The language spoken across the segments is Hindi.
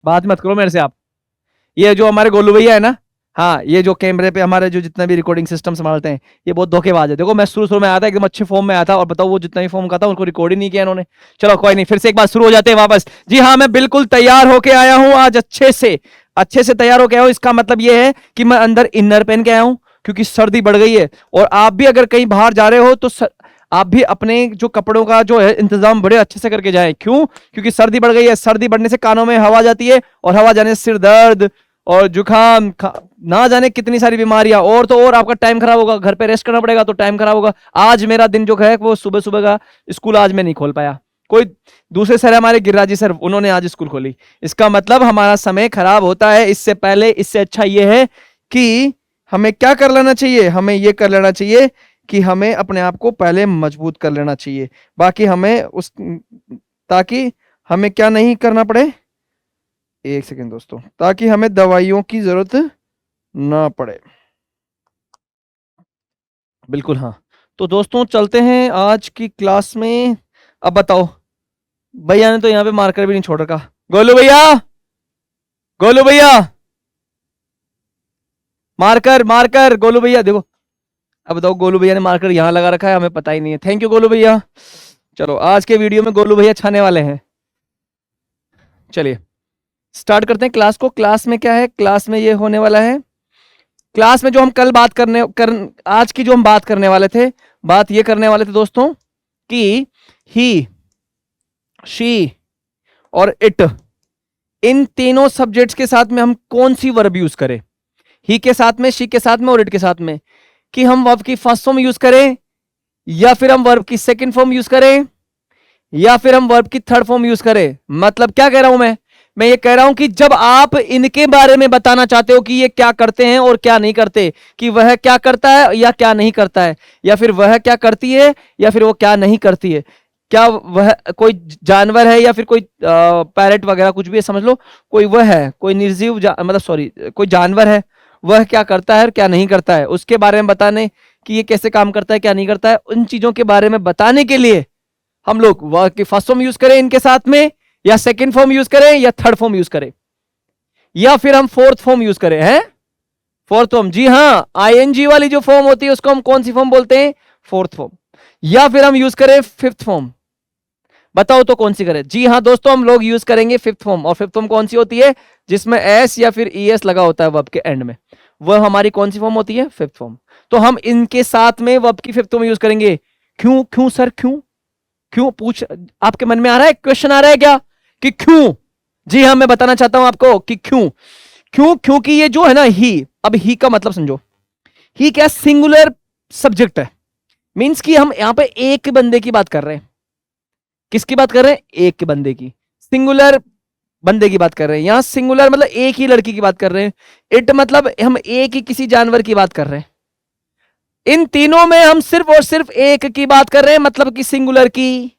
बात मत करो मेरे से आप। ये जो हमारे गोलू भैया है ना, हाँ, ये जो कैमरे पे हमारे जो जितना भी रिकॉर्डिंग सिस्टम संभालते हैं, ये बहुत धोखेबाज है। देखो मैं शुरू शुरू में आया था एकदम अच्छे फॉर्म में आया था, और बताओ वो जितना भी फॉर्म का था उनको रिकॉर्ड ही नहीं किया इन्होंने। चलो कोई नहीं, फिर से एक बार शुरू हो जाते हैं वापस। जी हाँ, मैं बिल्कुल तैयार होके आया हूँ आज, अच्छे से तैयार होके आया हूँ। इसका मतलब ये है कि मैं अंदर इनर पहन के आया हूँ, क्योंकि सर्दी बढ़ गई है। और आप भी अगर कहीं बाहर जा रहे हो तो आप भी अपने जो कपड़ों का जो है इंतजाम बड़े अच्छे से करके जाएं। क्यों? क्योंकि सर्दी बढ़ गई है। सर्दी बढ़ने से कानों में हवा जाती है, और हवा जाने से सिर दर्द और जुकाम, ना जाने कितनी सारी बीमारियां। और तो और आपका टाइम खराब होगा, घर पे रेस्ट करना पड़ेगा तो टाइम खराब होगा। आज मेरा दिन जो है वो सुबह सुबह का स्कूल आज मैं नहीं खोल पाया। कोई दूसरे सर हमारे गिरिराजी सर, उन्होंने आज स्कूल खोली। इसका मतलब हमारा समय खराब होता है। इससे पहले, इससे अच्छा ये है कि हमें क्या कर लेना चाहिए, हमें ये कर लेना चाहिए कि हमें अपने आप को पहले मजबूत कर लेना चाहिए। बाकी हमें उस, ताकि हमें क्या नहीं करना पड़े, एक सेकेंड दोस्तों, ताकि हमें दवाइयों की जरूरत ना पड़े। बिल्कुल हाँ। तो दोस्तों चलते हैं आज की क्लास में। अब बताओ, भैया ने तो यहाँ पे मार्कर भी नहीं छोड़ रखा। गोलू भैया, गोलू भैया, मार्कर मार्कर, गोलू भैया देखो। अब बताओ, गोलू भैया ने मार्कर यहाँ लगा रखा है, हमें पता ही नहीं है। थैंक यू गोलू भैया। चलो आज के वीडियो में गोलू भैया छाने वाले हैं। चलिए स्टार्ट करते हैं क्लास को। क्लास में क्या है, क्लास में ये होने वाला है, क्लास में जो हम कल बात आज की जो हम बात करने वाले थे, बात ये करने वाले थे दोस्तों कि ही, शी और इट, इन तीनों सब्जेक्ट्स के साथ में हम कौन सी वर्ब यूज करें। ही के साथ में, शी के साथ में और इट के साथ में। कि हम वर्ब की फर्स्ट फॉर्म यूज करें, या फिर हम वर्ब की सेकंड फॉर्म यूज करें, या फिर हम वर्ब की थर्ड फॉर्म यूज करें। मतलब क्या कह रहा हूं मैं ये कह रहा हूं कि जब आप इनके बारे में बताना चाहते हो कि ये क्या करते हैं और क्या नहीं करते, कि वह क्या करता है या क्या नहीं करता है, या फिर वह क्या करती है या फिर वो क्या नहीं करती है, क्या वह कोई जानवर है या फिर कोई पैरेट वगैरह कुछ भी है, समझ लो कोई वह है, कोई निर्जीव मतलब सॉरी कोई जानवर है, वह क्या करता है और क्या नहीं करता है, उसके बारे में बताने कि ये कैसे काम करता है क्या नहीं करता है, उन चीजों के बारे में बताने के लिए हम लोग वर्ब की फर्स्ट फॉर्म यूज करें इनके साथ में, या सेकंड फॉर्म यूज करें, या थर्ड फॉर्म यूज करें, या फिर हम फोर्थ फॉर्म यूज करें। हैं फोर्थ फॉर्म, जी हाँ, आईएनजी वाली जो फॉर्म होती है उसको हम कौन सी फॉर्म बोलते हैं, फोर्थ फॉर्म। या फिर हम यूज करें फिफ्थ फॉर्म। बताओ तो कौन सी करें। जी हाँ दोस्तों, हम लोग यूज करेंगे फिफ्थ फॉर्म। और फिफ्थ फॉर्म कौन सी होती है, जिसमें एस या फिर ईएस लगा होता है वर्ब के एंड में, वह हमारी कौन सी फॉर्म होती है, फिफ्थ फॉर्म। तो हम इनके साथ में वर्ब की फिफ्थ फॉर्म यूज करेंगे। क्यों क्यों सर क्यों, क्यों पूछ, आपके मन में आ रहा है, क्वेश्चन आ रहा है क्या कि क्यों। जी हाँ, मैं बताना चाहता हूं आपको कि क्यों। क्योंकि ये जो है ना ही, अब ही का मतलब समझो, ही क्या सिंगुलर सब्जेक्ट है। मींस कि हम यहां पे एक बंदे की बात कर रहे हैं। किसकी बात कर रहे हैं, एक बंदे की, सिंगुलर बंदे की बात कर रहे हैं। यहां सिंगुलर मतलब एक ही लड़की की बात कर रहे हैं। इट मतलब हम एक ही किसी जानवर की बात कर रहे हैं। इन तीनों में हम सिर्फ और सिर्फ एक की बात कर रहे हैं, मतलब कि सिंगुलर की।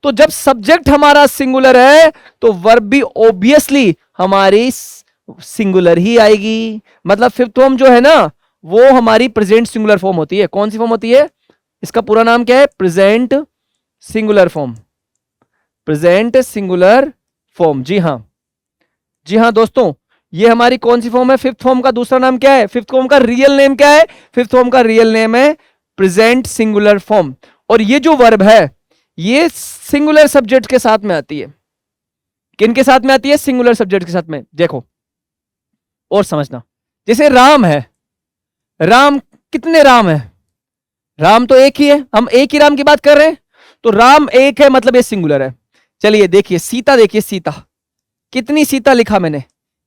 तो जब सब्जेक्ट हमारा सिंगुलर है तो वर्ब भी ऑब्वियसली हमारी सिंगुलर ही आएगी। मतलब फिफ्थ फॉर्म जो है ना, वो हमारी प्रेजेंट सिंगुलर फॉर्म होती है। कौन सी फॉर्म होती है, इसका पूरा नाम क्या है, present singular form. Present singular form, जी हाँ, जी हाँ दोस्तों, ये हमारी कौन सी फॉर्म है, फिफ्थ फॉर्म का दूसरा नाम क्या है, फिफ्थ फॉर्म का रियल नेम क्या है, फिफ्थ फॉर्म का रियल नेम है प्रेजेंट सिंगुलर फॉर्म। और ये जो वर्ब है ये सिंगुलर सब्जेक्ट के साथ में आती है। किन के साथ में आती है, सिंगुलर सब्जेक्ट के साथ में। देखो और समझना, जैसे राम है, राम, कितने राम है, राम तो एक ही है, हम एक ही राम की बात कर रहे हैं, तो राम एक है मतलब ये सिंगुलर है। चलिए देखिए सीता, देखिए सीता, कितनी सीता लिखा मैंने,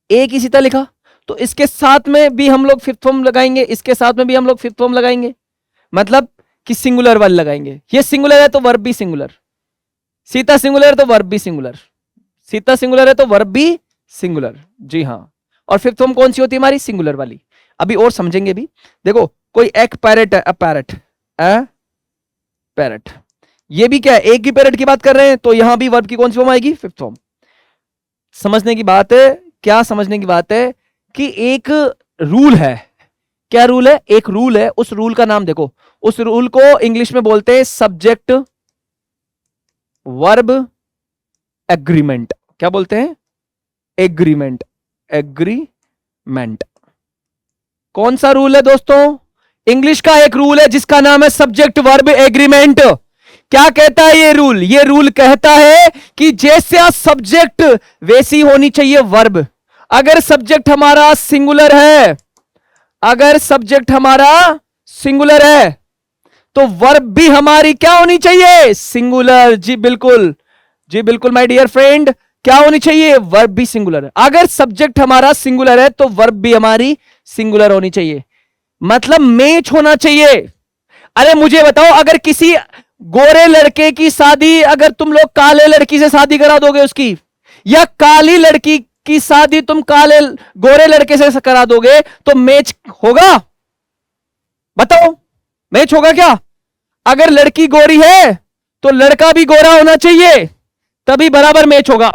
एक ही सीता लिखा, तो इसके साथ में भी हम लोग फिफ्थ फॉर्म लगाएंगे, इसके साथ में भी हम लोग फिफ्थ फॉर्म लगाएंगे, मतलब कि सिंगुलर वाले लगाएंगे। ये सिंगुलर है तो वर्ब भी सिंगुलर, सीता सिंगुलर है तो वर्ब भी सिंगुलर, सीता सिंगुलर है तो वर्ब भी सिंगुलर, जी हाँ। और फिफ्थ फॉर्म कौन सी होती है हमारी, सिंगुलर वाली। अभी और समझेंगे भी। देखो कोई एक पैरेट है, अ पैरेट, अ पैरेट, ये भी क्या है, एक ही पैरेट की बात कर रहे हैं, तो यहां भी वर्ब की कौन सी फॉर्म आएगी, फिफ्थ फॉर्म। समझने की बात है, क्या समझने की बात है कि एक रूल है। क्या रूल है, एक रूल है, उस रूल का नाम देखो, उस रूल को इंग्लिश में बोलते हैं सब्जेक्ट वर्ब एग्रीमेंट। क्या बोलते हैं, एग्रीमेंट, एग्रीमेंट। कौन सा रूल है दोस्तों? इंग्लिश का एक रूल है जिसका नाम है सब्जेक्ट वर्ब एग्रीमेंट। क्या कहता है ये रूल? ये रूल कहता है कि जैसा सब्जेक्ट वैसी होनी चाहिए वर्ब। अगर सब्जेक्ट हमारा सिंगुलर है, अगर सब्जेक्ट हमारा सिंगुलर है तो वर्ब भी हमारी क्या होनी चाहिए? सिंगुलर। जी बिल्कुल, जी बिल्कुल माय डियर फ्रेंड, क्या होनी चाहिए? वर्ब भी सिंगुलर है। अगर सब्जेक्ट हमारा सिंगुलर है तो वर्ब भी हमारी सिंगुलर होनी चाहिए, मतलब मैच होना चाहिए। अरे मुझे बताओ, अगर किसी गोरे लड़के की शादी अगर तुम लोग काले लड़की से शादी करा दोगे उसकी, या काली लड़की की शादी तुम काले गोरे लड़के से करा दोगे तो मैच होगा? बताओ, मैच होगा क्या? अगर लड़की गोरी है तो लड़का भी गोरा होना चाहिए, तभी बराबर मैच होगा।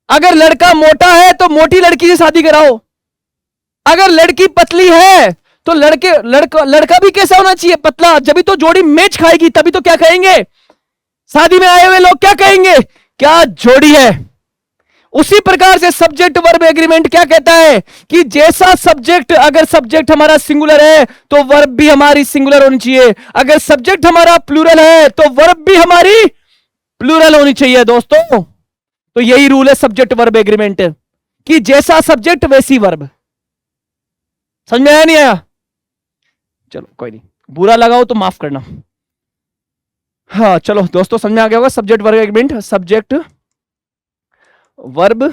अगर लड़का मोटा है तो मोटी लड़की से शादी कराओ। अगर लड़की पतली है तो लड़का भी कैसा होना चाहिए? पतला। जब भी तो जोड़ी मैच खाएगी, तभी तो क्या कहेंगे शादी में आए हुए लोग? क्या कहेंगे? क्या जोड़ी है। उसी प्रकार से सब्जेक्ट वर्ब एग्रीमेंट क्या कहता है कि जैसा सब्जेक्ट, अगर सब्जेक्ट हमारा सिंगुलर है तो वर्ब भी हमारी सिंगुलर होनी चाहिए। अगर सब्जेक्ट हमारा प्लूरल है तो वर्ब भी हमारी प्लूरल होनी चाहिए दोस्तों। तो यही रूल है सब्जेक्ट वर्ब एग्रीमेंट कि जैसा सब्जेक्ट वैसी वर्ब। समझ में आया नहीं आया? चलो कोई नहीं, बुरा लगा हो तो माफ करना। हाँ चलो दोस्तों, समझ में आ गया होगा subject verb agreement. Subject verb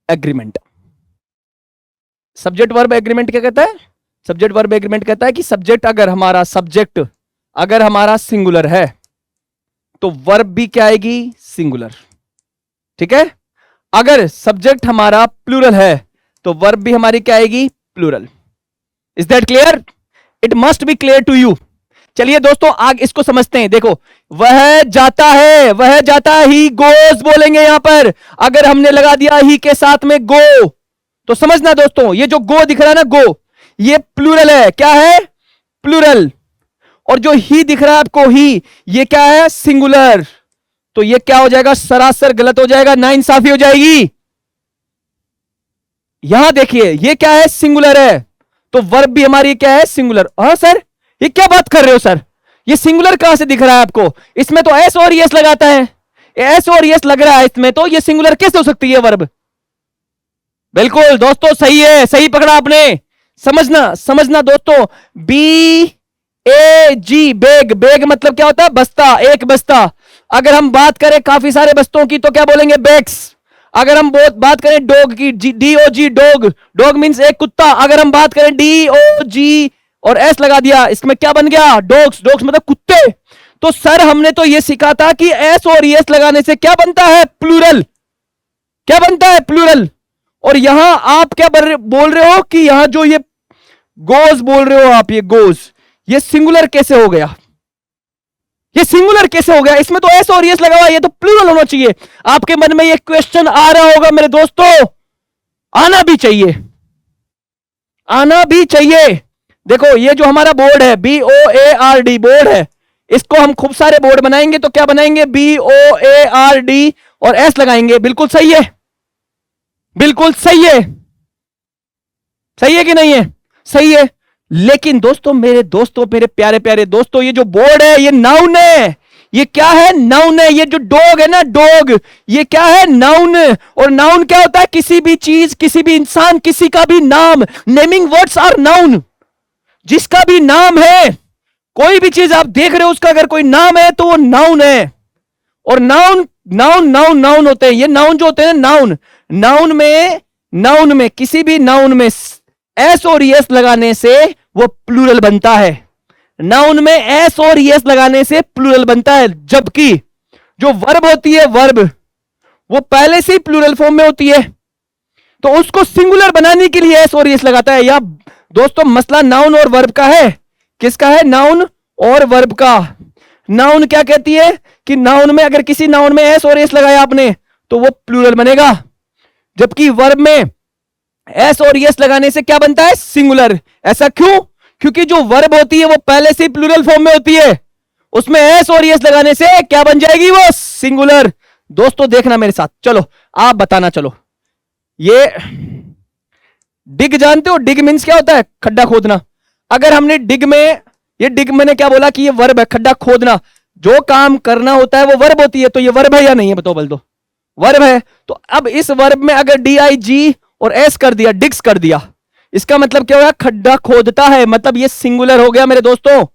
agreement, subject verb agreement क्या कहता है? सब्जेक्ट वर्ब एग्रीमेंट कहता है कि सब्जेक्ट अगर हमारा सिंगुलर है तो वर्ब भी क्या आएगी? सिंगुलर। ठीक है? अगर सब्जेक्ट हमारा प्लूरल है तो वर्ब भी हमारी क्या आएगी? Plural. Is that clear? It must be clear to you. चलिए दोस्तों आगे इसको समझते हैं। देखो, वह जाता है, वह जाता है, ही गोज बोलेंगे यहां पर। अगर हमने लगा दिया ही के साथ में गो, तो समझना दोस्तों, ये जो गो दिख रहा है ना, गो, ये प्लूरल है। क्या है? प्लूरल। और जो ही दिख रहा है आपको, ही, ये क्या है? सिंगुलर। तो ये क्या हो जाएगा? सरासर गलत हो जाएगा, नाइंसाफी हो जाएगी। यहां देखिए, ये क्या है? सिंगुलर है, तो वर्ब भी हमारी क्या है? सिंगुलर। हाँ सर, ये क्या बात कर रहे हो सर? ये सिंगुलर कहां से दिख रहा है आपको? इसमें तो एस और यस लगाता है, एस और यस लग रहा है इसमें, तो ये सिंगुलर कैसे हो सकती है वर्ब? बिल्कुल दोस्तों, सही है, सही पकड़ा आपने। समझना दोस्तों, बी ए जी, बेग। बेग मतलब क्या होता है? बस्ता, एक बस्ता। अगर हम बात करें काफी सारे बस्तों की तो क्या बोलेंगे? बैग्स। अगर हम बात करें डॉग की, डी ओ जी, डॉग, डॉग मींस एक कुत्ता। अगर हम बात करें डी ओ जी और एस लगा दिया, इसमें क्या बन गया? डॉग्स। डॉग्स मतलब कुत्ते। तो सर हमने तो यह सीखा था कि एस और एस लगाने से क्या बनता है? प्लूरल। क्या बनता है? प्लूरल। और यहां आप क्या बोल रहे हो कि यहां जो ये गोज बोल रहे हो आप, ये गोज, ये सिंगुलर कैसे हो गया? ये सिंगुलर कैसे हो गया? इसमें तो एस और एस लगा हुआ है, ये तो प्लूरल होना चाहिए। आपके मन में ये क्वेश्चन आ रहा होगा मेरे दोस्तों, आना भी चाहिए, आना भी चाहिए। देखो, ये जो हमारा बोर्ड है, BOARD बोर्ड है, इसको हम खूब सारे बोर्ड बनाएंगे तो क्या बनाएंगे? BOARD और एस लगाएंगे। बिल्कुल सही है, बिल्कुल सही है। सही है कि नहीं है? सही है। लेकिन दोस्तों, मेरे प्यारे प्यारे दोस्तों, ये जो बोर्ड है ये नाउन है। ये क्या है? नाउन है। ये जो डॉग है ना, डॉग, ये क्या है? नाउन। और नाउन क्या होता है? किसी भी चीज, किसी भी इंसान, किसी का भी नाम। Naming words are noun. जिसका भी नाम है, कोई भी चीज आप देख रहे हो, उसका अगर कोई नाम है तो वो नाउन है। और नाउन नाउन नाउन नाउन होते हैं। ये नाउन जो होते हैं, नाउन, नाउन में किसी भी नाउन में एस और एस लगाने से वो प्लूरल बनता है। नाउन में एस और एस लगाने से प्लूरल बनता है। जबकि जो वर्ब होती है, वर्ब, वो पहले से ही प्लूरल फॉर्म में होती है, तो उसको सिंगुलर बनाने के लिए एस और एस लगाता है। या दोस्तों मसला नाउन और वर्ब का है। किसका है? नाउन और वर्ब का। नाउन क्या कहती है कि नाउन में, अगर किसी नाउन में एस और एस लगाया आपने तो वो प्लूरल बनेगा। जबकि वर्ब में एस और एस लगाने से क्या बनता है? सिंगुलर। ऐसा क्यों? क्योंकि जो वर्ब होती है वो पहले से प्लूरल फॉर्म में होती है, उसमें एस और एस लगाने से क्या बन जाएगी? वो सिंगुलर। दोस्तों देखना मेरे साथ, चलो आप बताना। चलो, ये डिग जानते हो? डिग मीन्स क्या होता है? खड्डा खोदना। अगर हमने डिग में, ये डिग मैंने क्या बोला कि ये वर्ब है, खड्डा खोदना। जो काम करना होता है वो वर्ब होती है, तो ये वर्ब है या नहीं है? बताओ, बोल दो। वर्ब है। तो अब इस वर्ब में अगर DIG और S कर दिया, डिग्स कर दिया, इसका मतलब क्या होगा? खड्डा खोदता है, मतलब ये सिंगुलर हो गया मेरे दोस्तों।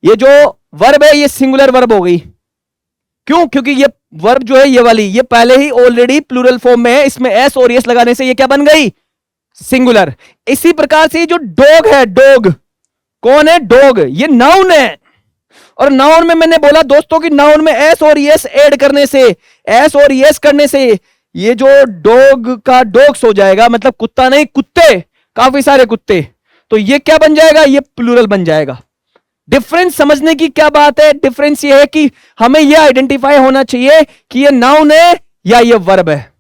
ये जो वर्ब है ये सिंगुलर वर्ब हो गई। क्यों? क्योंकि ये वर्ब जो है ये वाली, ये पहले ही ऑलरेडी प्लूरल फॉर्म में है, इसमें S और S लगाने से ये क्या बन गई? सिंगुलर। इसी प्रकार से जो डॉग है, डॉग कौन है? डॉग, ये नाउन है। और नाउन में मैंने बोला दोस्तों कि नाउन में एस और यस ऐड करने से, एस और यस करने से ये जो डॉग का डॉग्स हो जाएगा, मतलब कुत्ता नहीं, कुत्ते, काफी सारे कुत्ते। तो ये क्या बन जाएगा? ये प्लूरल बन जाएगा। डिफरेंस समझने की क्या बात है? डिफरेंस ये है कि हमें यह आइडेंटिफाई होना चाहिए कि ये नाउन है या ये वर्ब है,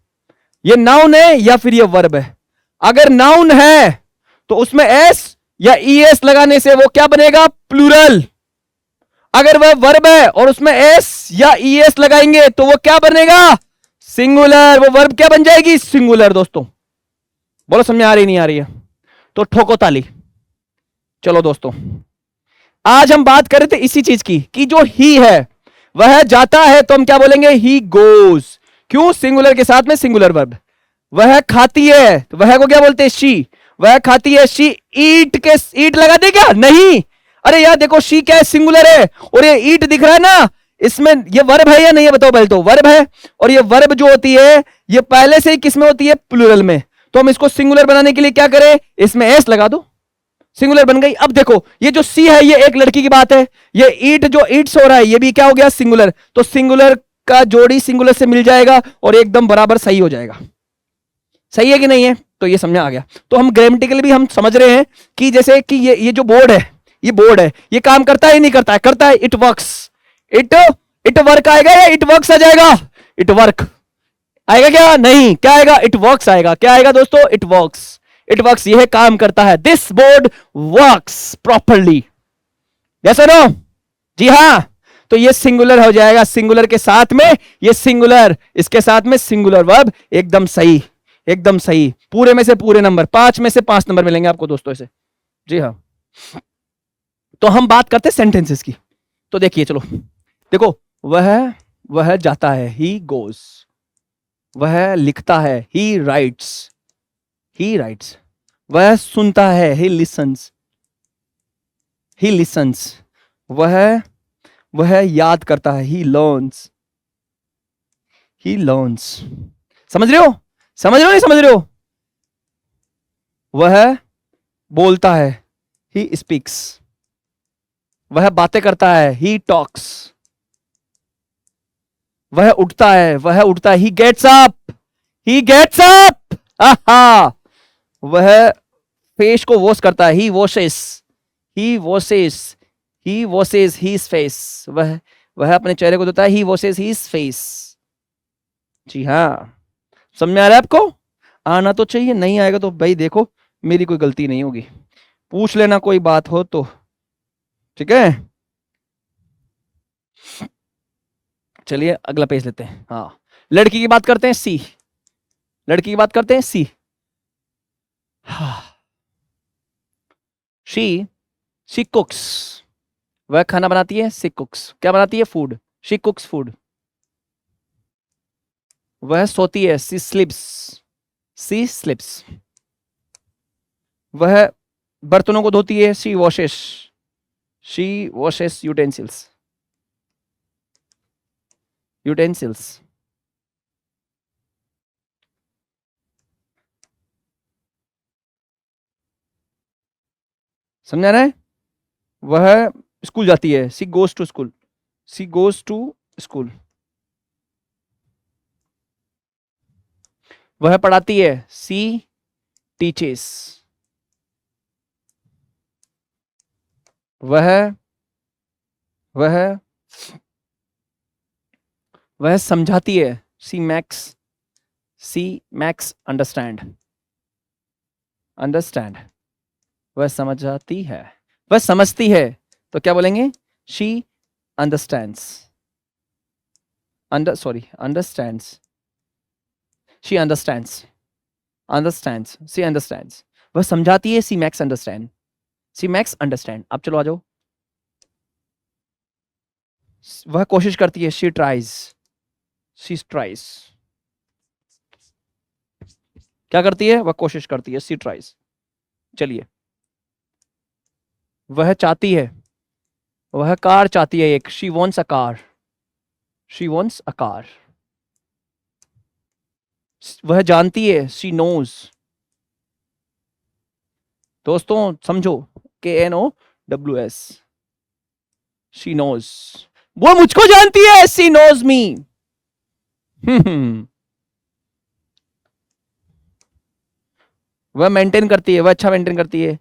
ये नाउन है या फिर ये वर्ब है। अगर नाउन है तो उसमें एस या ईएस लगाने से वो क्या बनेगा? प्लूरल। अगर वह वर्ब है और उसमें एस या ईएस लगाएंगे तो वो क्या बनेगा? सिंगुलर। वो वर्ब क्या बन जाएगी? सिंगुलर। दोस्तों बोलो, समझ में आ रही नहीं आ रही है? तो ठोको ताली। चलो दोस्तों, आज हम बात कर रहे थे इसी चीज की कि जो ही है वह जाता है, तो हम क्या बोलेंगे? He goes. क्यों? सिंगुलर के साथ में सिंगुलर वर्ब। वह खाती है, तो वह को क्या बोलते हैं? शी। वह खाती है, शी ईट। के ईट लगा दे क्या? नहीं। अरे यार देखो, शी क्या है? सिंगुलर है। और ये ईट दिख रहा है ना, इसमें ये वर्ब है या नहीं है? बताओ पहले तो। वर्ब है। और ये वर्ब जो होती है ये पहले से ही किस में होती है? प्लूरल में। तो हम इसको सिंगुलर बनाने के लिए क्या करें? इसमें एस लगा दो, सिंगुलर बन गई। अब देखो, ये जो सी है ये एक लड़की की बात है, ये ईट जो ईट्स हो रहा है ये भी क्या हो गया? सिंगुलर। तो सिंगुलर का जोड़ी सिंगुलर से मिल जाएगा और एकदम बराबर सही हो जाएगा। सही है कि नहीं है? तो ये समझ आ गया। तो हम ग्रामेटिकली भी हम समझ रहे हैं कि जैसे कि ये जो बोर्ड है, ये बोर्ड है, ये काम करता है नहीं करता है? करता है। It works. इट वर्क आएगा या इट वर्क्स आ जाएगा? इट वर्क आएगा क्या? नहीं। क्या आएगा? इट वर्क्स आएगा। क्या आएगा दोस्तों? It works. इट वर्क्स, यह काम करता है। This board works properly. Yes और नो? जी हां। तो ये सिंगुलर हो जाएगा। सिंगुलर के साथ में ये सिंगुलर, इसके साथ में सिंगुलर वर्ब। एकदम सही, एकदम सही। पूरे में से पूरे नंबर, 5 में से 5 नंबर मिलेंगे आपको दोस्तों इसे। जी हाँ। तो हम बात करते हैं सेंटेंसेस की। तो देखिए, चलो देखो, वह जाता है, ही गोज। वह लिखता है, ही राइट्स। ही राइट्स। वह सुनता है, ही लिसन्स। ही लिसन्स। वह याद करता है, ही लर्न्स। He learns. समझ रहे हो? समझ रहे हो नहीं समझ रहे हो? वह बोलता है, ही स्पीक्स। वह बातें करता है, ही टॉक्स। वह उठता है, he gets up. He gets up. आहा। वह फेस को वॉश करता है, he washes. He washes. He washes his face. वह अपने चेहरे को धोता है, ही वॉशेस हिज फेस। जी हाँ। समझ में आ रहा है आपको? आना तो चाहिए, नहीं आएगा तो भाई देखो, मेरी कोई गलती नहीं होगी, पूछ लेना कोई बात हो तो। ठीक है, चलिए अगला पेज लेते हैं। हाँ, लड़की की बात करते हैं, सी। लड़की की बात करते हैं, सी। शी कुक्स। वह खाना बनाती है, सी कुक्स। क्या बनाती है? फूड। She कुक्स food. वह सोती है, सी स्लीप्स। सी स्लीप्स। वह बर्तनों को धोती है, she washes. She washes utensils. Utensils. समझा रहा है? वह स्कूल जाती है, she goes to school. She goes to school. वह पढ़ाती है, सी टीचेस। वह समझाती है, सी मैक्स अंडरस्टैंड। अंडरस्टैंड। वह समझाती है, वह समझती है, तो क्या बोलेंगे? She understands. Understands. She understands, understands, she understands, वह समझाती है, she makes understand, she makes understand. अब चलो आ जाओ, वह कोशिश करती है, शी ट्राइज, शी ट्राइज, क्या करती है, वह कोशिश करती है, सी ट्राइज। चलिए, वह चाहती है, वह कार चाहती है एक, she wants a car, she wants a car. वह जानती है, शी नोज। दोस्तों समझो, KNOWS, शी नोज, वो मुझको जानती है, शी नोज मी। वह मेंटेन करती है, वह अच्छा मेंटेन करती है,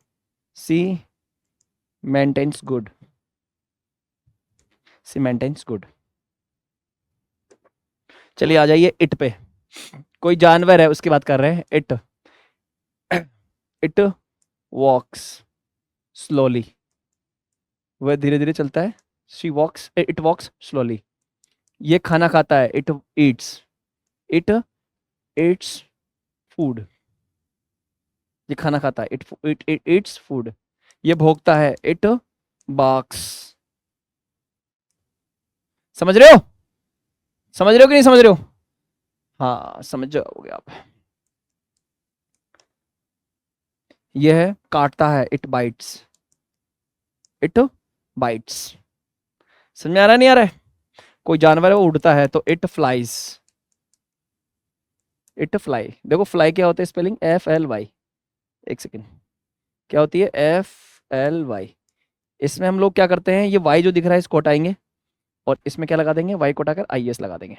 सी मेंटेन्स गुड, सी मेंटेन्स गुड। चलिए आ जाइए इट पे, कोई जानवर है उसकी बात कर रहे हैं, इट, इट वॉक्स स्लोली, वह धीरे धीरे चलता है, she walks, it walks slowly. ये खाना खाता है, it eats, it eats food, ये खाना खाता है, इट ईट्स फूड। ये भोंकता है, इट बार्क्स। समझ रहे हो, समझ रहे हो कि नहीं समझ रहे हो? हाँ समझ जाओगे आप। यह काटता है, इट बाइट्स, इट बाइट्स। समझ में आ रहा है नहीं आ रहा है? कोई जानवर है वो उड़ता है तो इट फ्लाइज, इट फ्लाई। देखो फ्लाई क्या होता है, स्पेलिंग FLY, एक सेकेंड, क्या होती है, FLY। इसमें हम लोग क्या करते हैं, ये Y जो दिख रहा है इसको हटाएंगे और इसमें क्या लगा देंगे, Y को हटाकर IS लगा देंगे,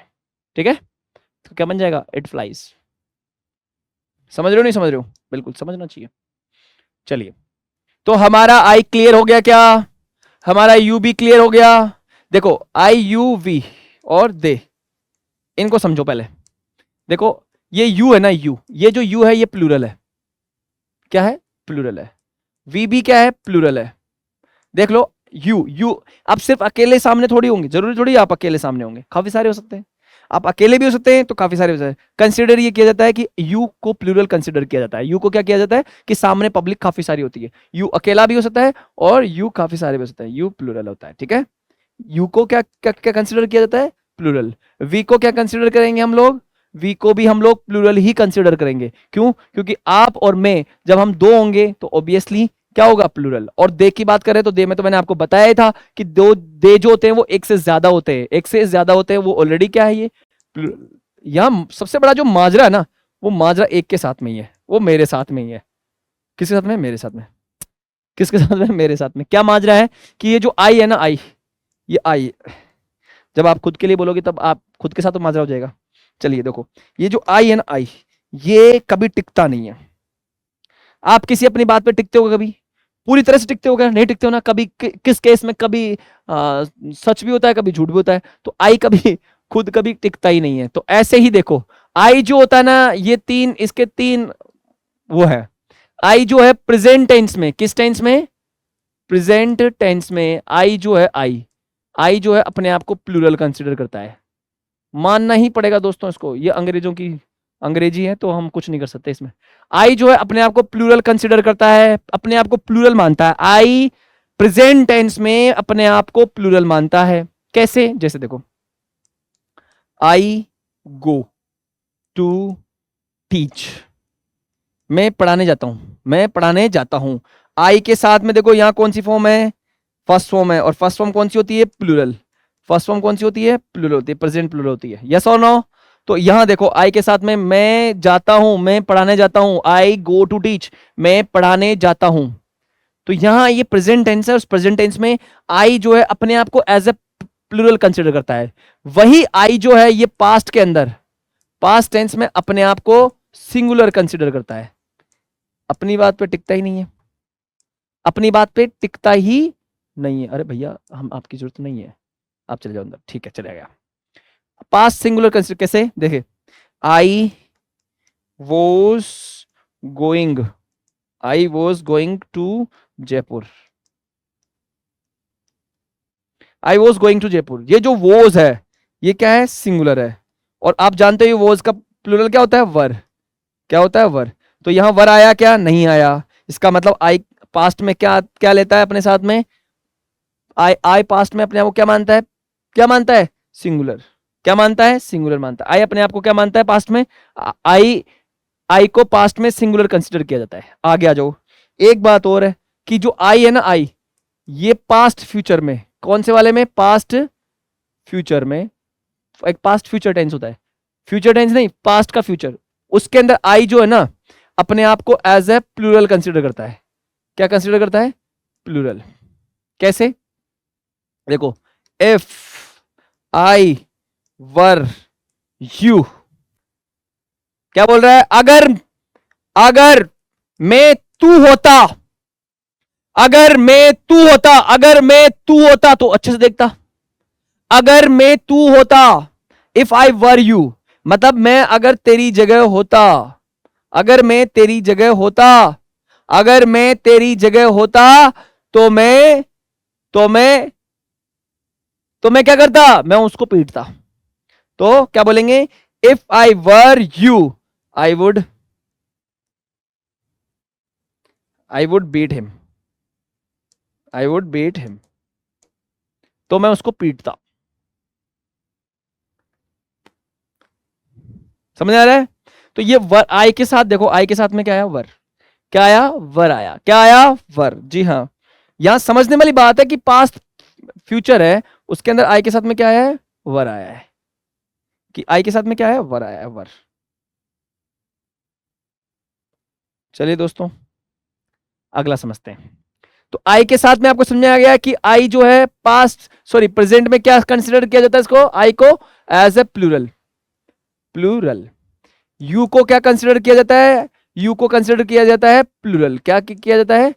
ठीक है? तो क्या बन जाएगा, इट फ्लाइज। समझ रहे हो नहीं समझ रहे हो? बिल्कुल समझना चाहिए। चलिए, तो हमारा I क्लियर हो गया क्या? हमारा UB क्लियर हो गया? देखो IUV और दे, इनको समझो पहले। देखो ये U है ना, ये जो U है ये प्लूरल है, क्या है, प्लूरल है। VB क्या है, प्लूरल है। देख लो यू आप सिर्फ अकेले सामने थोड़ी होंगे, जरूरी थोड़ी आप अकेले सामने होंगे, काफी सारे हो सकते हैं, आप अकेले भी हो सकते हैं तो काफी सारे हो सकते हैं। कंसिडर ये किया जाता है कि यू को प्लूरल कंसिडर किया जाता है। यू को क्या किया जाता है कि सामने पब्लिक काफी सारी होती है, यू अकेला भी हो सकता है और यू काफी सारे भी हो सकते हैं, यू प्लूरल होता है, ठीक है? यू को क्या क्या, क्या कंसिडर किया जाता है, प्लूरल। वी को क्या कंसिडर करेंगे हम लोग, वी को भी हम लोग प्लूरल ही कंसिडर करेंगे। क्यों? क्योंकि आप और मैं जब हम दो होंगे तो ऑब्वियसली क्या होगा, प्लूरल। और दे की बात करें तो दे में तो मैंने आपको बताया ही था कि दो दे जो होते हैं वो एक से ज्यादा होते हैं, एक से ज्यादा होते हैं, वो ऑलरेडी क्या है, ये यहां सबसे बड़ा जो माजरा है ना, वो माजरा एक के साथ में ही है, वो मेरे साथ में ही है। किसके साथ में, मेरे साथ में। किसके साथ में, मेरे साथ में। क्या माजरा है कि ये जो आई है ना, आई, ये आई, जब आप खुद के लिए बोलोगे तब आप खुद के साथ तो माजरा हो जाएगा। चलिए देखो, ये जो आई है ना, आई, ये कभी टिकता नहीं है। आप किसी अपनी बात पे टिकते हो कभी, पूरी तरह से टिकते हो क्या, नहीं टिकते हो ना कभी। किस केस में कभी सच भी होता है, कभी झूठ भी होता है। तो आई कभी खुद कभी टिकता ही नहीं है। तो ऐसे ही देखो, आई जो होता है ना, ये तीन, इसके तीन वो है। आई जो है प्रेजेंट टेंस में, किस टेंस में, प्रेजेंट टेंस में आई जो है, आई जो है अपने आप को प्लूरल कंसिडर करता है। मानना ही पड़ेगा दोस्तों इसको, ये अंग्रेजों की अंग्रेजी है तो हम कुछ नहीं कर सकते इसमें। आई जो है अपने आप को प्लूरल कंसिडर करता है, अपने आप को प्लूरल मानता है। आई प्रेजेंट टेंस में अपने आप को प्लूरल मानता है। कैसे? जैसे देखो, आई गो टू टीच, मैं पढ़ाने जाता हूं, मैं पढ़ाने जाता हूं। आई के साथ में देखो यहां कौन सी फॉर्म है, फर्स्ट फॉर्म है। और फर्स्ट फॉर्म कौन सी होती है, प्लूरल। फर्स्ट फॉर्म कौन सी होती है, प्लूरल होती है, प्रेजेंट प्लूरल होती है। यस और नो? तो यहां देखो आई के साथ में मैं जाता हूं, मैं पढ़ाने जाता हूं, आई गो टू टीच, मैं पढ़ाने जाता हूं। तो यहां ये प्रेजेंट टेंस है, उस प्रेजेंट टेंस में आई जो है अपने आप को एज ए प्लूरल कंसिडर करता है। वही आई जो है ये पास्ट के अंदर, पास्ट टेंस में अपने आप को सिंगुलर कंसिडर करता है। अपनी बात पे टिकता ही नहीं है, अपनी बात पे टिकता ही नहीं है। अरे भैया हम आपकी जरूरत नहीं है, आप चले जाओ अंदर, ठीक है चले गया। पास्ट सिंगुलर कंसिडर कैसे, देखे, I was going, I was going to Jaipur, I was going to Jaipur. ये जो वॉज है ये क्या है, सिंगुलर है। और आप जानते हो वॉज का प्लूरल क्या होता है? वर। क्या होता है? वर। तो यहां वर आया क्या? नहीं आया। इसका मतलब आई पास्ट में क्या क्या लेता है अपने साथ में? आई आई पास्ट में अपने आप को क्या मानता है? क्या मानता है? सिंगुलर। क्या मानता है? सिंगुलर मानता है। आई अपने आप को क्या मानता है पास्ट में? आई आई को पास्ट में सिंगुलर कंसिडर किया जाता है। आगे आ जाओ। एक बात और है कि जो आई है ना, आई, ये पास्ट फ्यूचर में, कौन से वाले में? पास्ट फ्यूचर में। एक पास्ट फ्यूचर टेंस होता है, फ्यूचर टेंस नहीं, पास्ट का फ्यूचर। उसके अंदर आई जो है ना, अपने आप को एज ए प्लूरल कंसिडर करता है। क्या कंसिडर करता है? प्लूरल। कैसे? देखो, इफ आई वर यू, क्या बोल रहा है? अगर अगर मैं तू होता, अगर मैं तू होता, अगर मैं तू होता, तो अच्छे से देखता, अगर मैं तू होता, इफ आई वर यू, मतलब मैं अगर तेरी जगह होता, अगर मैं तेरी जगह होता, अगर मैं तेरी जगह होता, तो मैं तो मैं तो मैं क्या करता? मैं उसको पीटता। तो क्या बोलेंगे? If I were you, I would beat him, I would beat him. तो मैं उसको पीटता। समझ आ रहा है? तो ये वर आई के साथ देखो, आई के साथ में क्या आया? वर। क्या आया? वर आया। क्या आया? वर। जी हाँ, यहां समझने वाली बात है कि पास्ट फ्यूचर है, उसके अंदर आई के साथ में क्या आया है? वर आया है। कि आई के साथ में क्या है? वर आया है, वर। चलिए दोस्तों, अगला समझते हैं। तो आई के साथ में आपको समझ में आ गया कि आई जो है पास्ट, सॉरी प्रेजेंट में क्या कंसिडर किया जाता है? इसको, आई को as a plural. Plural. You को क्या कंसिडर किया जाता है? यू को कंसिडर किया जाता है प्लूरल। क्या किया जाता है?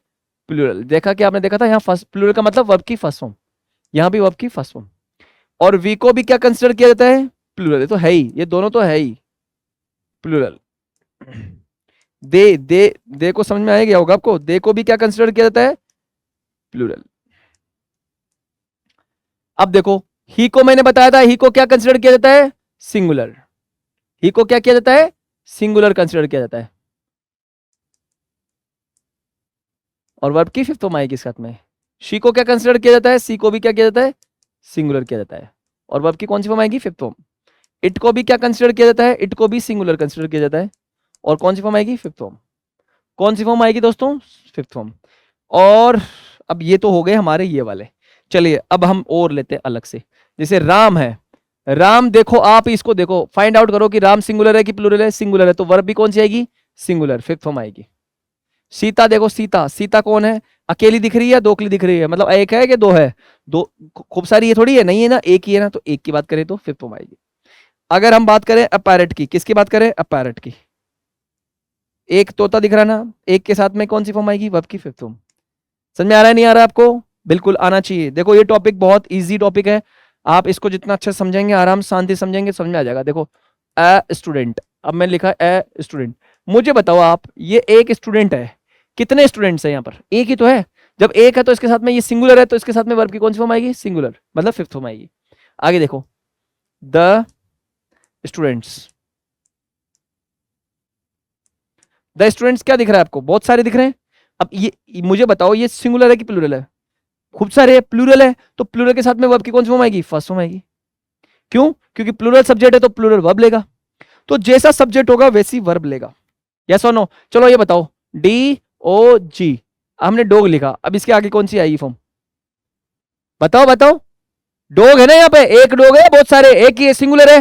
प्लूरल। देखा कि आपने देखा था, यहां फर्स्ट प्लूरल का मतलब वर्ब की फर्स्ट फॉर्म, यहां भी वर्ब की फर्स्ट फॉर्म। और वी को भी क्या कंसिडर किया जाता है? प्लूरल। ये तो है ही, ये दोनों तो है ही प्लूरल। दे को समझ में आ गया होगा आपको। दे को भी क्या कंसिडर किया जाता है? प्लूरल। अब देखो, ही को मैंने बताया था, ही को क्या कंसिडर किया जाता है? सिंगुलर। ही को क्या किया जाता है? सिंगुलर कंसिडर किया जाता है। और वर्ब की फिफ्थ फॉर्म आएगी इसके साथ में। शी को क्या कंसिडर किया जाता है? सी को भी क्या किया जाता है? सिंगुलर किया जाता है। और वर्ब की कौन सी फॉर्म आएगी? Fifth form. इट को भी क्या कंसिडर किया जाता है? इट को भी सिंगुलर कंसिडर किया जाता है। और कौन सी फॉर्म आएगी? Fifth form. कौन सी फॉर्म आएगी दोस्तों? Fifth form. और अब ये तो हो गए हमारे ये वाले। चलिए अब हम और लेते हैं अलग से। जैसे राम है, राम देखो, आप इसको देखो, फाइंड आउट करो कि राम सिंगुलर है कि प्लूरल है? सिंगुलर है, तो वर्ब भी कौन सी आएगी? सिंगुलर, फिफ्थ फॉर्म आएगी। सीता देखो, सीता, सीता कौन है? अकेली दिख रही है, दोकली दिख रही है? मतलब एक है कि दो है? दो। खूब सारी ये थोड़ी है, नहीं है ना, एक ही है ना, तो एक की बात करें तो फिफ्थ फॉर्म आएगी। अगर हम बात करें अपैरट की, किसकी बात करें? अपैरट की। एक तोता दिख रहा ना, एक के साथ में कौन सी फॉर्म आएगी? वर्ब की फिफ्थ फॉर्म। समझ में आ रहा है, नहीं आ रहा है आपको? बिल्कुल आना चाहिए। देखो ये टॉपिक बहुत इजी टॉपिक है, आप इसको जितना अच्छा समझेंगे, आराम शांति समझेंगे, समझ में आ जाएगा। देखो, ए स्टूडेंट, अब मैंने लिखा ए स्टूडेंट। मुझे बताओ आप, ये एक स्टूडेंट है, कितने स्टूडेंट्स हैं यहाँ पर? एक ही तो है। जब एक है तो इसके साथ में ये सिंगुलर है, तो इसके साथ में वर्ब की कौन सी फॉर्म आएगी? सिंगुलर, मतलब फिफ्थ फॉर्म आएगी। आगे देखो, द स्टूडेंट्स, द स्टूडेंट्स क्या दिख रहा है आपको? बहुत सारे दिख रहे हैं। अब ये मुझे बताओ, ये सिंगुलर है कि प्लूरल है? खूब सारे प्लूरल है, तो प्लूरल के साथ में वर्ब की कौन सी फॉर्म आएगी? फर्स्ट फॉर्म आएगी। क्यों? क्योंकि प्लूरल सब्जेक्ट है तो प्लूरल वर्ब लेगा। तो जैसा सब्जेक्ट होगा वैसी वर्ब लेगा। यस और नो? चलो ये बताओ, DOG, हमने डॉग लिखा, अब इसके आगे कौन सी आएगी फॉर्म? बताओ बताओ। डॉग है ना, यहाँ पे एक डॉग है, बहुत सारे, एक ही सिंगुलर है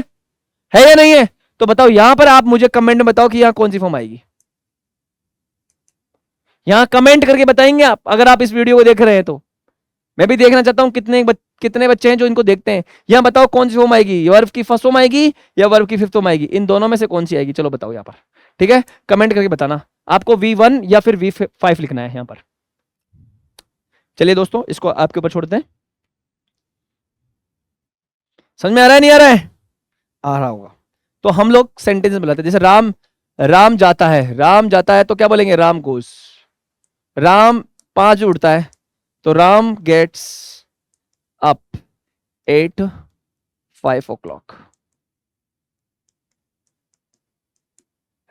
या नहीं है? तो बताओ यहां पर, आप मुझे कमेंट में बताओ कि यहां कौन सी फॉर्म आएगी। यहां कमेंट करके बताएंगे आप, अगर आप इस वीडियो को देख रहे हैं तो। मैं भी देखना चाहता हूं कितने बच्चे हैं जो इनको देखते हैं। यहां बताओ कौन सी फॉर्म आएगी? वर्ब की फर्स्ट फॉर्म आएगी या वर्ब की फिफ्थ फॉर्म आएगी? इन दोनों में से कौन सी आएगी? चलो बताओ यहां पर। ठीक है, कमेंट करके बताना। आपको V1 या फिर V5 लिखना है यहां पर। चलिए दोस्तों, इसको आपके ऊपर छोड़ते हैं। समझ में आ रहा है, नहीं आ रहा है? आ रहा होगा। तो हम लोग सेंटेंस बनाते हैं। जैसे राम, राम जाता है, राम जाता है तो क्या बोलेंगे? राम गोस। राम 5 उठता है, तो Ram gets up at 5 o'clock।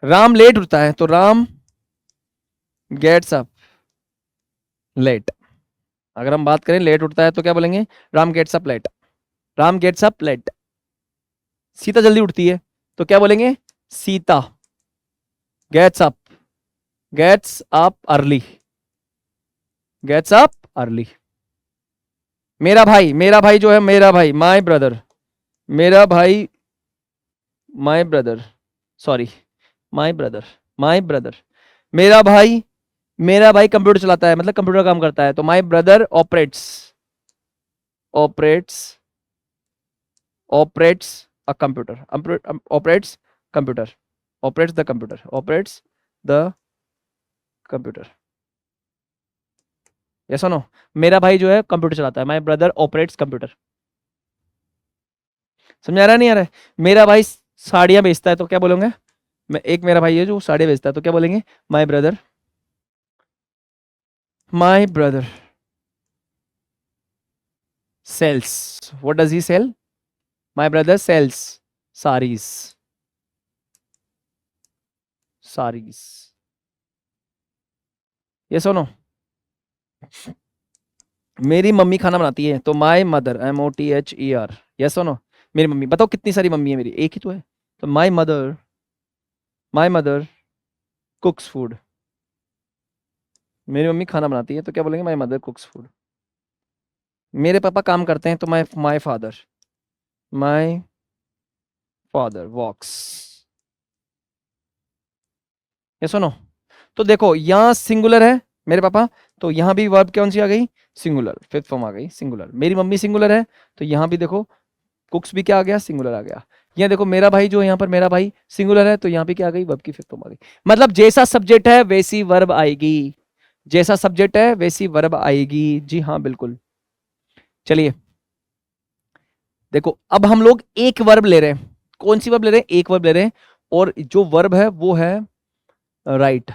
Ram late उठता है तो राम गेट्स अप लेट। अगर हम बात करें लेट उठता है तो क्या बोलेंगे, Ram gets up late. Ram gets up late. Sita जल्दी उठती है तो क्या बोलेंगे, Sita gets up, gets up early, gets up early. मेरा भाई जो है, मेरा भाई माय ब्रदर, मेरा भाई my brother, sorry my brother, my brother, मेरा भाई कंप्यूटर चलाता है, मतलब कंप्यूटर काम करता है, तो my brother operates, operates, operates a computer, operates computer, operates the computer, operates the computer. Yes और नो? मेरा भाई जो है कंप्यूटर चलाता है, माय ब्रदर ऑपरेट्स कंप्यूटर। समझ आ रहा है नहीं आ रहा है? मेरा भाई साड़ियां बेचता है तो क्या बोलोगे, मैं एक मेरा भाई है जो साड़ियां बेचता है तो क्या बोलेंगे, my brother, my brother sells, what does he sell, my brother sells sarees, sarees। yes or no? मेरी मम्मी खाना बनाती है तो माय मदर, MOTHER। यस और नो? मेरी मम्मी, बताओ कितनी सारी मम्मी है मेरी, एक ही तो है, तो my mother, my mother कुक्स food. मेरी मम्मी खाना बनाती है तो क्या बोलेंगे, माय मदर कुक्स फूड। मेरे पापा काम करते हैं तो my father, my father walks. Yes और नो? तो देखो यहाँ सिंगुलर है मेरे पापा, तो यहाँ भी वर्ब कौन सी आ गई, सिंगुलर, फिफ्थ फॉर्म आ गई सिंगुलर। मेरी मम्मी सिंगुलर है तो यहाँ भी देखो कुक्स भी क्या आ गया, सिंगुलर आ गया। यहाँ देखो मेरा भाई जो यहाँ पर मेरा भाई सिंगुलर है तो यहाँ भी क्या आ गई, वर्ब की फिफ्थ फॉर्म आ गई। मतलब जैसा सब्जेक्ट है वैसी वर्ब आएगी, जैसा सब्जेक्ट है वैसी वर्ब आएगी। जी हाँ बिल्कुल। चलिए देखो अब हम लोग एक वर्ब ले रहे हैं, कौन सी वर्ब ले रहे हैं, एक वर्ब ले रहे हैं, और जो वर्ब है वो है राइट।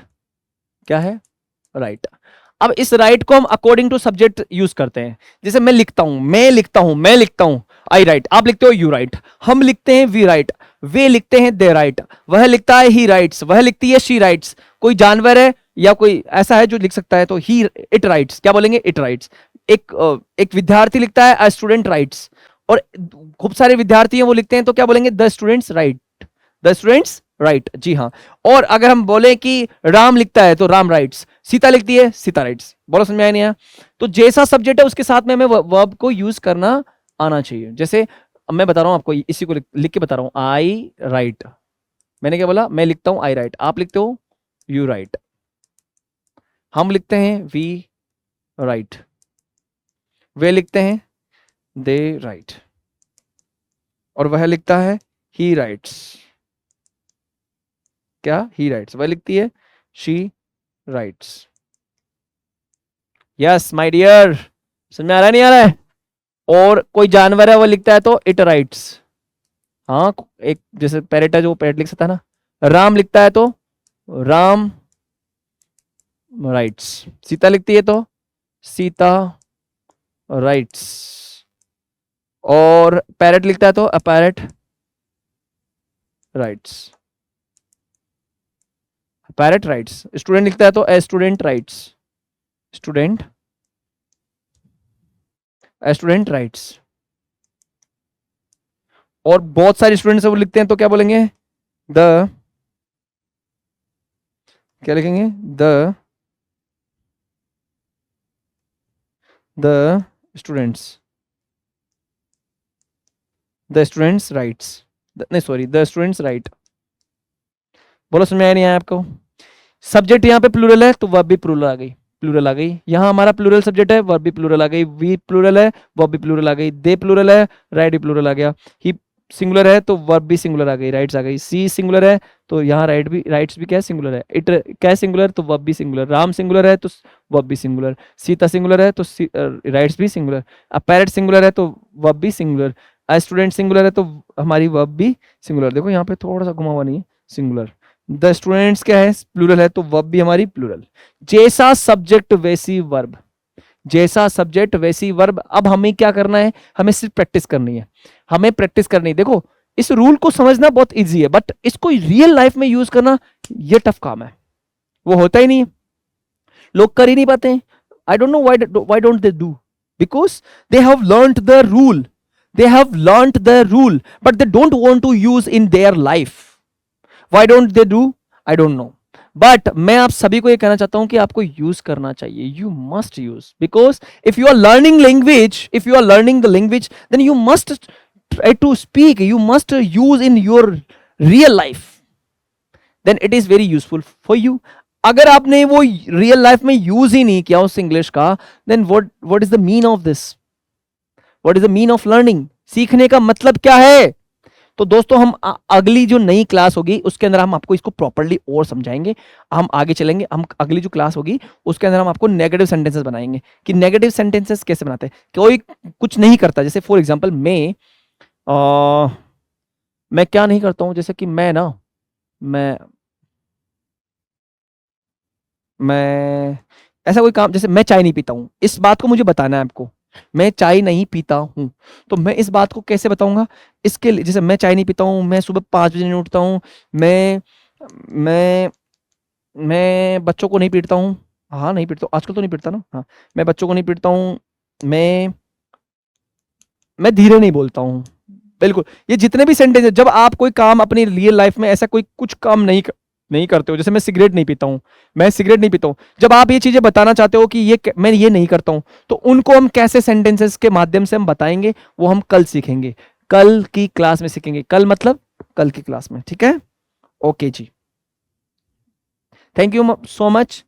क्या है, राइट। अब इस राइट को हम अकॉर्डिंग टू सब्जेक्ट यूज करते हैं। जैसे मैं लिखता हूं, मैं लिखता हूं, मैं लिखता हूं आई राइट, आप लिखते हो यू राइट, हम लिखते हैं वी राइट, वे लिखते हैं दे राइट, वह लिखता है ही राइट्स, वह लिखती है शी राइट्स। कोई जानवर है या कोई ऐसा है जो लिख सकता है तो ही इट राइट्स, क्या बोलेंगे, इट राइट्स। एक विद्यार्थी लिखता है अ स्टूडेंट राइट्स, और खूब सारे विद्यार्थी हैं वो लिखते हैं तो क्या बोलेंगे, the students write, the students write. जी हाँ। और अगर हम बोले कि राम लिखता है तो राम राइट्स, सीता लिखती है सीता राइट्स। बोलो समझ में आया नहीं आया? तो जैसा सब्जेक्ट है उसके साथ में हमें वर्ब को यूज करना आना चाहिए। जैसे मैं बता रहा हूं आपको, इसी को लिख के बता रहा हूं, आई राइट, मैंने क्या बोला, मैं लिखता हूं आई राइट, आप लिखते हो यू राइट, हम लिखते हैं वी राइट, वे लिखते हैं दे राइट, और वह लिखता है ही राइट्स, क्या, ही राइट्स, वह लिखती है she writes. Yes my dear, समझ में आ रहा है नहीं आ रहा है? और कोई जानवर है वो लिखता है तो इट राइट्स। हाँ, एक जैसे पैरेट है जो पैरेट लिख सकता है ना। राम लिखता है तो राम राइट्स, सीता लिखती है तो सीता राइट्स, और पैरेट लिखता है तो a parrot writes, parrot writes. Student लिखता है तो a student writes, student, a student writes. और बहुत सारे स्टूडेंट्स वो लिखते हैं तो क्या बोलेंगे, द, क्या लिखेंगे, the students, the students rights, नहीं सॉरी, द स्टूडेंट्स राइट। बोलो समझ में आया नहीं आया आपको? सब्जेक्ट यहाँ पे प्लूरल है तो वर्ब भी प्लूरल आ गई, प्लूरल आ गई। यहाँ हमारा प्लूरल सब्जेक्ट है, वर्ब भी प्लूरल आ गई, वी प्लूरल है, वर्ब भी प्लूरल आ गई, दे प्लूरल है, राइट भी प्लूरल आ गया, ही सिंगुलर है तो वर्ब भी सिंगुलर आ गई, राइट्स आ गई, सी सिंगुलर है तो यहाँ राइट भी, राइट्स भी क्या है, सिंगुलर है, इट क्या है, सिंगुलर, तो वर्ब भी सिंगुलर, राम सिंगुलर है तो वर्ब भी सिंगुलर, सीता सिंगुलर है तो राइट्स भी सिंगुलर, अ पैरेट सिंगुलर है तो वर्ब भी सिंगुलर, अ स्टूडेंट सिंगुलर है तो हमारी वर्ब भी सिंगुलर। देखो यहाँ पे थोड़ा सा घुमा हुआ नहीं है, सिंगुलर। द स्टूडेंट्स क्या है, प्लूरल है तो वर्ब भी हमारी प्लूरल। जैसा सब्जेक्ट वैसी वर्ब, जैसा सब्जेक्ट वैसी वर्ब। अब हमें क्या करना है, हमें सिर्फ प्रैक्टिस करनी है, हमें प्रैक्टिस करनी है। देखो इस रूल को समझना बहुत इजी है, बट इसको रियल लाइफ में यूज करना ये टफ काम है, वो होता ही नहीं है, लोग कर ही नहीं पाते हैं। I don't know why don't they do, because they have learned the rule, they have learned the rule but they don't want to use in their life. why don't they do? I don't know, but मैं आप सभी को ये कहना चाहता हूं कि आपको यूज करना चाहिए, you must use, because if you are learning language, if you are learning the language, then you must try to speak, you must use in your real life, then it is very useful for you. अगर आपने वो रियल लाइफ में यूज ही नहीं किया उस इंग्लिश का, then what is the mean of this? What is the mean of learning? सीखने का मतलब क्या है? तो दोस्तों हम अगली जो नई क्लास होगी उसके अंदर हम आपको इसको प्रॉपर्ली और समझाएंगे, हम आगे चलेंगे, हम अगली जो क्लास होगी उसके अंदर हम आपको नेगेटिव सेंटेंसेस बनाएंगे कि नेगेटिव सेंटेंसेस कैसे बनाते हैं। कोई कुछ नहीं करता, जैसे फॉर एग्जांपल मैं क्या नहीं करता हूं, जैसे कि मैं ऐसा कोई काम, जैसे मैं चाय नहीं पीता हूं, इस बात को मुझे बताना है आपको, मैं चाय नहीं पीता हूं, तो मैं इस बात को कैसे बताऊंगा? इसके लिए जैसे मैं चाय नहीं पीता हूं, मैं सुबह 5 बजे नहीं उठता हूं, मैं मैं मैं बच्चों को नहीं पीटता हूं, हाँ नहीं पीटता हूं, आजकल तो नहीं पीटता ना, हाँ मैं बच्चों को नहीं पीटता हूं, मैं मैं धीरे नहीं बोलता हूं। बिल्कुल, ये जितने भी सेंटेंस है, जब आप कोई काम अपनी रियल लाइफ में ऐसा कोई कुछ काम नहीं करते हो, जैसे मैं सिगरेट नहीं पीता हूं, मैं सिगरेट नहीं पीता हूं, जब आप ये चीजें बताना चाहते हो कि मैं ये नहीं करता हूं, तो उनको हम कैसे सेंटेंसेस के माध्यम से हम बताएंगे, वो हम कल सीखेंगे, कल की क्लास में सीखेंगे, कल मतलब कल की क्लास में, ठीक है? ओके जी, थैंक यू सो मच।